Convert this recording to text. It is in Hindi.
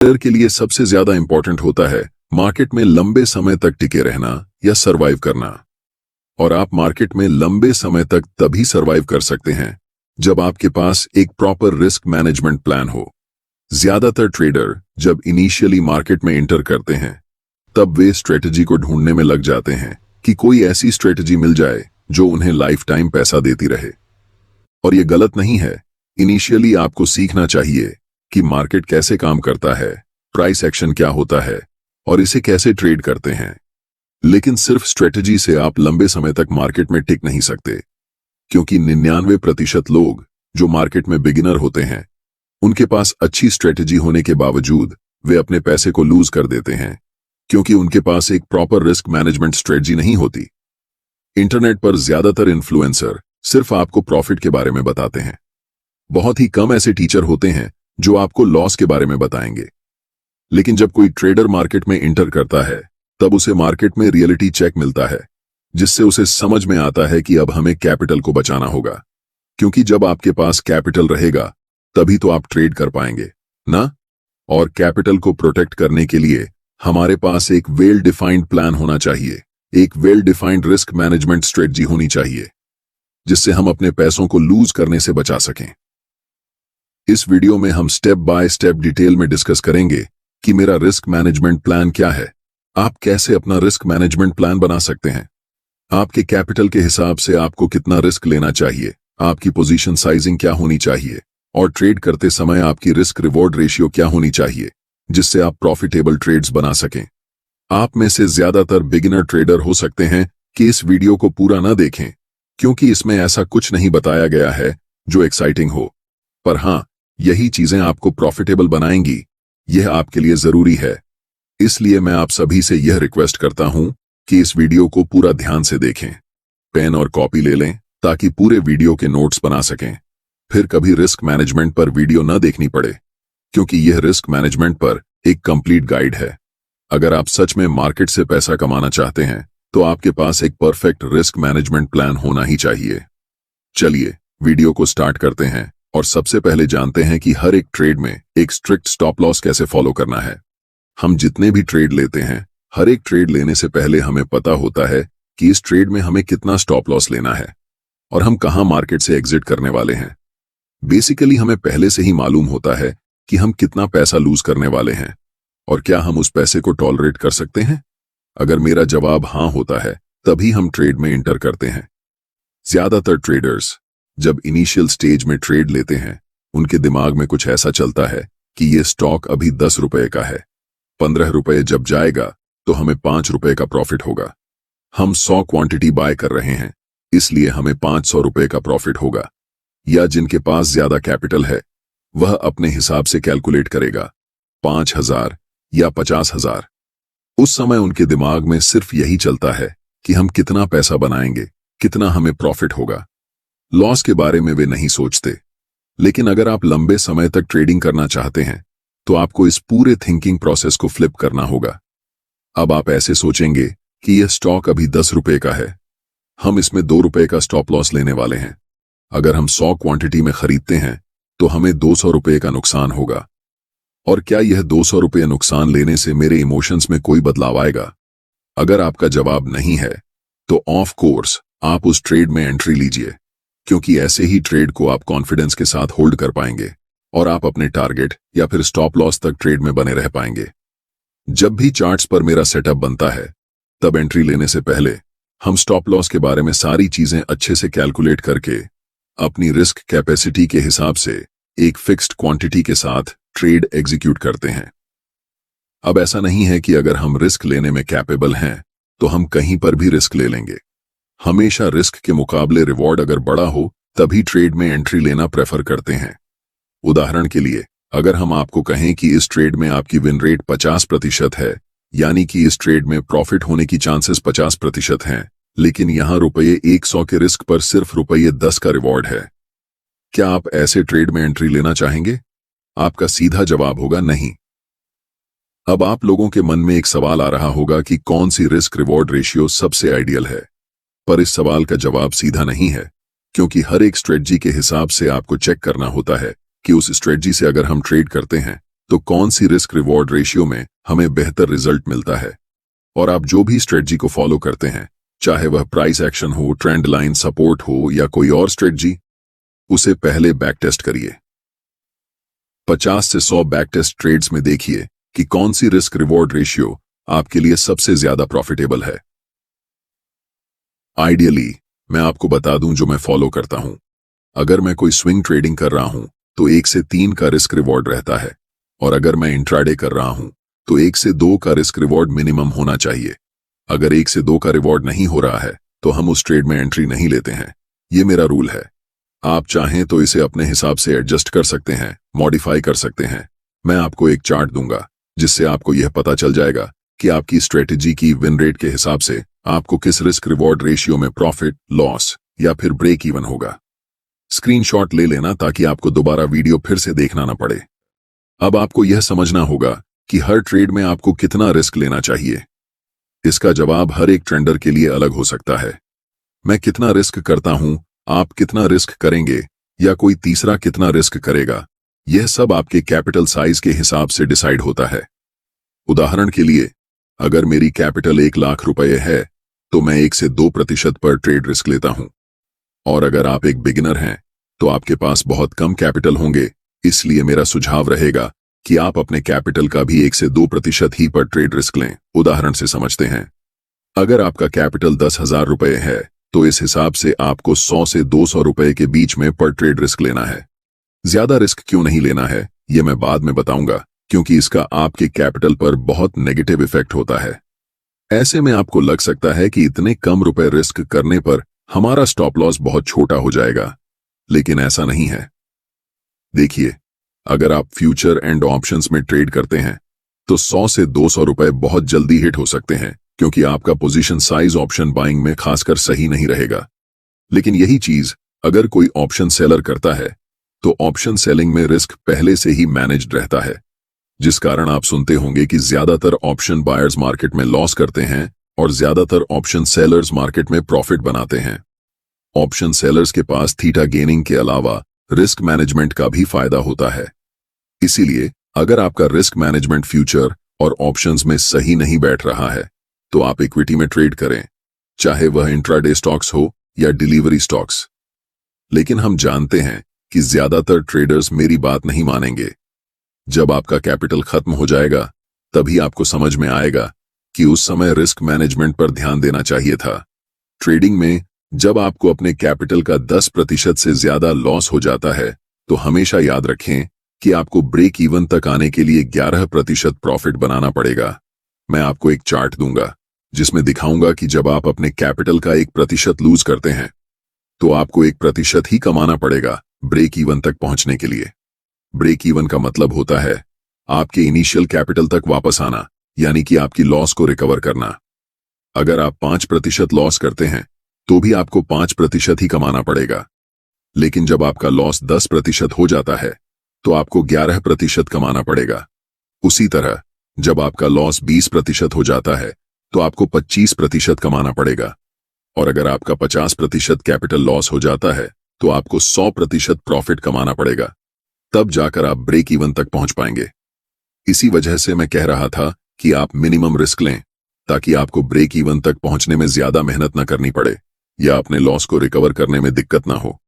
ट्रेडर के लिए सबसे ज्यादा इंपॉर्टेंट होता है मार्केट में लंबे समय तक टिके रहना या सरवाइव करना। और आप मार्केट में लंबे समय तक तभी सरवाइव कर सकते हैं जब आपके पास एक प्रॉपर रिस्क मैनेजमेंट प्लान हो। ज्यादातर ट्रेडर जब इनिशियली मार्केट में एंटर करते हैं तब वे स्ट्रेटजी को ढूंढने में लग जाते हैं कि कोई ऐसी स्ट्रेटजी मिल जाए जो उन्हें लाइफ टाइम पैसा देती रहे। और ये गलत नहीं है। इनिशियली आपको सीखना चाहिए कि मार्केट कैसे काम करता है, प्राइस एक्शन क्या होता है और इसे कैसे ट्रेड करते हैं। लेकिन सिर्फ स्ट्रेटजी से आप लंबे समय तक मार्केट में टिक नहीं सकते, क्योंकि 99% लोग जो मार्केट में बिगिनर होते हैं उनके पास अच्छी स्ट्रेटजी होने के बावजूद वे अपने पैसे को लूज कर देते हैं, क्योंकि उनके पास एक प्रॉपर रिस्क मैनेजमेंट स्ट्रेटजी नहीं होती। इंटरनेट पर ज्यादातर इन्फ्लुएंसर सिर्फ आपको प्रॉफिट के बारे में बताते हैं। बहुत ही कम ऐसे टीचर होते हैं जो आपको लॉस के बारे में बताएंगे। लेकिन जब कोई ट्रेडर मार्केट में एंटर करता है तब उसे मार्केट में रियलिटी चेक मिलता है, जिससे उसे समझ में आता है कि अब हमें कैपिटल को बचाना होगा, क्योंकि जब आपके पास कैपिटल रहेगा तभी तो आप ट्रेड कर पाएंगे ना। और कैपिटल को प्रोटेक्ट करने के लिए हमारे पास एक वेल डिफाइंड प्लान होना चाहिए, एक well defined risk management strategy होनी चाहिए, जिससे हम अपने पैसों को लूज करने से बचा सकें। इस वीडियो में हम स्टेप बाय स्टेप डिटेल में डिस्कस करेंगे कि मेरा रिस्क मैनेजमेंट प्लान क्या है, आप कैसे अपना रिस्क मैनेजमेंट प्लान बना सकते हैं, आपके कैपिटल के हिसाब से आपको कितना रिस्क लेना चाहिए, आपकी पोजीशन साइजिंग क्या होनी चाहिए और ट्रेड करते समय आपकी रिस्क रिवॉर्ड रेशियो क्या होनी चाहिए, जिससे आप प्रॉफिटेबल ट्रेड्स बना सकें। आप में से ज्यादातर बिगिनर ट्रेडर हो सकते हैं कि इस वीडियो को पूरा न देखें, क्योंकि इसमें ऐसा कुछ नहीं बताया गया है जो एक्साइटिंग हो, पर हां, यही चीजें आपको प्रॉफिटेबल बनाएंगी। यह आपके लिए जरूरी है। इसलिए मैं आप सभी से यह रिक्वेस्ट करता हूं कि इस वीडियो को पूरा ध्यान से देखें, पेन और कॉपी ले लें ताकि पूरे वीडियो के नोट्स बना सकें, फिर कभी रिस्क मैनेजमेंट पर वीडियो न देखनी पड़े, क्योंकि यह रिस्क मैनेजमेंट पर एक कंप्लीट गाइड है। अगर आप सच में मार्केट से पैसा कमाना चाहते हैं तो आपके पास एक परफेक्ट रिस्क मैनेजमेंट प्लान होना ही चाहिए। चलिए वीडियो को स्टार्ट करते हैं और सबसे पहले जानते हैं कि हर एक ट्रेड में एक स्ट्रिक्ट स्टॉप लॉस कैसे फॉलो करना है। हम जितने भी ट्रेड लेते हैं, हर एक ट्रेड लेने से पहले हमें पता होता है कि इस ट्रेड में हमें कितना स्टॉप लॉस लेना है और हम कहां मार्केट से एग्जिट करने वाले हैं। बेसिकली हमें पहले से ही मालूम होता है कि हम कितना पैसा लूज करने वाले हैं और क्या हम उस पैसे को टॉलरेट कर सकते हैं। अगर मेरा जवाब हां होता है तभी हम ट्रेड में एंटर करते हैं। ज्यादातर ट्रेडर्स जब इनिशियल स्टेज में ट्रेड लेते हैं उनके दिमाग में कुछ ऐसा चलता है कि ये स्टॉक अभी 10 रुपए का है, 15 रुपए जब जाएगा तो हमें 5 रुपए का प्रॉफिट होगा। हम 100 क्वांटिटी बाय कर रहे हैं, इसलिए हमें 500 रुपए का प्रॉफिट होगा। या जिनके पास ज्यादा कैपिटल है वह अपने हिसाब से कैलकुलेट करेगा 5,000 या 50,000। उस समय उनके दिमाग में सिर्फ यही चलता है कि हम कितना पैसा बनाएंगे, कितना हमें प्रॉफिट होगा। लॉस के बारे में वे नहीं सोचते। लेकिन अगर आप लंबे समय तक ट्रेडिंग करना चाहते हैं तो आपको इस पूरे थिंकिंग प्रोसेस को फ्लिप करना होगा। अब आप ऐसे सोचेंगे कि यह स्टॉक अभी 10 रुपए का है, हम इसमें 2 रुपए का स्टॉप लॉस लेने वाले हैं। अगर हम 100 क्वांटिटी में खरीदते हैं तो हमें 200 रुपए का नुकसान होगा। और क्या यह 200 रुपए नुकसान लेने से मेरे इमोशंस में कोई बदलाव आएगा? अगर आपका जवाब नहीं है तो ऑफ कोर्स आप उस ट्रेड में एंट्री लीजिए, क्योंकि ऐसे ही ट्रेड को आप कॉन्फिडेंस के साथ होल्ड कर पाएंगे और आप अपने टारगेट या फिर स्टॉप लॉस तक ट्रेड में बने रह पाएंगे। जब भी चार्ट्स पर मेरा सेटअप बनता है तब एंट्री लेने से पहले हम स्टॉप लॉस के बारे में सारी चीजें अच्छे से कैलकुलेट करके अपनी रिस्क कैपेसिटी के हिसाब से एक फिक्स्ड क्वांटिटी के साथ ट्रेड एग्जीक्यूट करते हैं। अब ऐसा नहीं है कि अगर हम रिस्क लेने में कैपेबल हैं तो हम कहीं पर भी रिस्क ले लेंगे। हमेशा रिस्क के मुकाबले रिवॉर्ड अगर बड़ा हो तभी ट्रेड में एंट्री लेना प्रेफर करते हैं। उदाहरण के लिए, अगर हम आपको कहें कि इस ट्रेड में आपकी विन रेट 50% है, यानी कि इस ट्रेड में प्रॉफिट होने की चांसेस 50% हैं, लेकिन यहां ₹100 के रिस्क पर सिर्फ ₹10 का रिवॉर्ड है, क्या आप ऐसे ट्रेड में एंट्री लेना चाहेंगे? आपका सीधा जवाब होगा नहीं। अब आप लोगों के मन में एक सवाल आ रहा होगा कि कौन सी रिस्क रिवॉर्ड रेशियो सबसे आइडियल है, पर इस सवाल का जवाब सीधा नहीं है, क्योंकि हर एक स्ट्रेटजी के हिसाब से आपको चेक करना होता है कि उस स्ट्रेटजी से अगर हम ट्रेड करते हैं तो कौन सी रिस्क रिवॉर्ड रेशियो में हमें बेहतर रिजल्ट मिलता है। और आप जो भी स्ट्रेटजी को फॉलो करते हैं, चाहे वह प्राइस एक्शन हो, ट्रेंड लाइन सपोर्ट हो या कोई और स्ट्रेटजी, उसे पहले बैक टेस्ट करिए। 50 से 100 बैक टेस्ट ट्रेड्स में देखिए कि कौन सी रिस्क रिवॉर्ड रेशियो आपके लिए सबसे ज्यादा प्रॉफिटेबल है। आइडियली मैं आपको बता दूं जो मैं फॉलो करता हूं। अगर मैं कोई स्विंग ट्रेडिंग कर रहा हूं तो 1 से 3 का रिस्क रिवॉर्ड रहता है, और अगर मैं इंट्राडे कर रहा हूं तो 1 से 2 का रिस्क रिवॉर्ड मिनिमम होना चाहिए। अगर 1 से 2 का रिवॉर्ड नहीं हो रहा है तो हम उस ट्रेड में एंट्री नहीं लेते हैं। ये मेरा रूल है। आप चाहें तो इसे अपने हिसाब से एडजस्ट कर सकते हैं, मॉडिफाई कर सकते हैं। मैं आपको एक चार्ट दूंगा जिससे आपको यह पता चल जाएगा कि आपकी स्ट्रेटेजी की विन रेट के हिसाब से आपको किस रिस्क रिवॉर्ड रेशियो में प्रॉफिट, लॉस या फिर ब्रेक इवन होगा। स्क्रीनशॉट ले लेना ताकि आपको दोबारा वीडियो फिर से देखना ना पड़े। अब आपको यह समझना होगा कि हर ट्रेड में आपको कितना रिस्क लेना चाहिए। इसका जवाब हर एक ट्रेडर के लिए अलग हो सकता है। मैं कितना रिस्क करता हूं, आप कितना रिस्क करेंगे या कोई तीसरा कितना रिस्क करेगा, यह सब आपके कैपिटल साइज के हिसाब से डिसाइड होता है। उदाहरण के लिए, अगर मेरी कैपिटल 1 लाख रुपए है तो मैं 1 से 2% पर ट्रेड रिस्क लेता हूं। और अगर आप एक बिगिनर हैं तो आपके पास बहुत कम कैपिटल होंगे, इसलिए मेरा सुझाव रहेगा कि आप अपने कैपिटल का भी 1 से 2% ही पर ट्रेड रिस्क लें। उदाहरण से समझते हैं। अगर आपका कैपिटल 10,000 रुपए है तो इस हिसाब से आपको 100 से 200 रुपए के बीच में पर ट्रेड रिस्क लेना है। ज्यादा रिस्क क्यों नहीं लेना है यह मैं बाद में बताऊंगा, क्योंकि इसका आपके कैपिटल पर बहुत नेगेटिव इफेक्ट होता है। ऐसे में आपको लग सकता है कि इतने कम रुपए रिस्क करने पर हमारा स्टॉप लॉस बहुत छोटा हो जाएगा, लेकिन ऐसा नहीं है। देखिए, अगर आप फ्यूचर एंड ऑप्शंस में ट्रेड करते हैं तो 100 से 200 रुपए बहुत जल्दी हिट हो सकते हैं, क्योंकि आपका पोजीशन साइज ऑप्शन बाइंग में खासकर सही नहीं रहेगा। लेकिन यही चीज अगर कोई ऑप्शन सेलर करता है तो ऑप्शन सेलिंग में रिस्क पहले से ही मैनेज्ड रहता है, जिस कारण आप सुनते होंगे कि ज्यादातर ऑप्शन बायर्स मार्केट में लॉस करते हैं और ज्यादातर ऑप्शन सेलर्स मार्केट में प्रॉफिट बनाते हैं। ऑप्शन सेलर्स के पास थीटा गेनिंग के अलावा रिस्क मैनेजमेंट का भी फायदा होता है। इसीलिए अगर आपका रिस्क मैनेजमेंट फ्यूचर और ऑप्शंस में सही नहीं बैठ रहा है तो आप इक्विटी में ट्रेड करें, चाहे वह इंट्राडे स्टॉक्स हो या डिलीवरी स्टॉक्स। लेकिन हम जानते हैं कि ज्यादातर ट्रेडर्स मेरी बात नहीं मानेंगे। जब आपका कैपिटल खत्म हो जाएगा तभी आपको समझ में आएगा कि उस समय रिस्क मैनेजमेंट पर ध्यान देना चाहिए था। ट्रेडिंग में जब आपको अपने कैपिटल का 10% से ज्यादा लॉस हो जाता है तो हमेशा याद रखें कि आपको ब्रेक इवन तक आने के लिए 11% प्रॉफिट बनाना पड़ेगा। मैं आपको एक चार्ट दूंगा जिसमें दिखाऊंगा कि जब आप अपने कैपिटल का 1% लूज करते हैं तो आपको 1% ही कमाना पड़ेगा ब्रेक इवन तक पहुंचने के लिए। ब्रेक इवन का मतलब होता है आपके इनिशियल कैपिटल तक वापस आना, यानी कि आपकी लॉस को रिकवर करना। अगर आप 5% लॉस करते हैं तो भी आपको 5% ही कमाना पड़ेगा। लेकिन जब आपका लॉस 10% हो जाता है तो आपको 11% कमाना पड़ेगा। उसी तरह जब आपका लॉस 20% हो जाता है तो आपको 25% कमाना पड़ेगा। और अगर आपका 50% कैपिटल लॉस हो जाता है तो आपको 100% प्रॉफिट कमाना पड़ेगा। तब जाकर आप ब्रेक इवन तक पहुंच पाएंगे। इसी वजह से मैं कह रहा था कि आप मिनिमम रिस्क लें, ताकि आपको ब्रेक इवन तक पहुंचने में ज्यादा मेहनत न करनी पड़े या अपने लॉस को रिकवर करने में दिक्कत ना हो।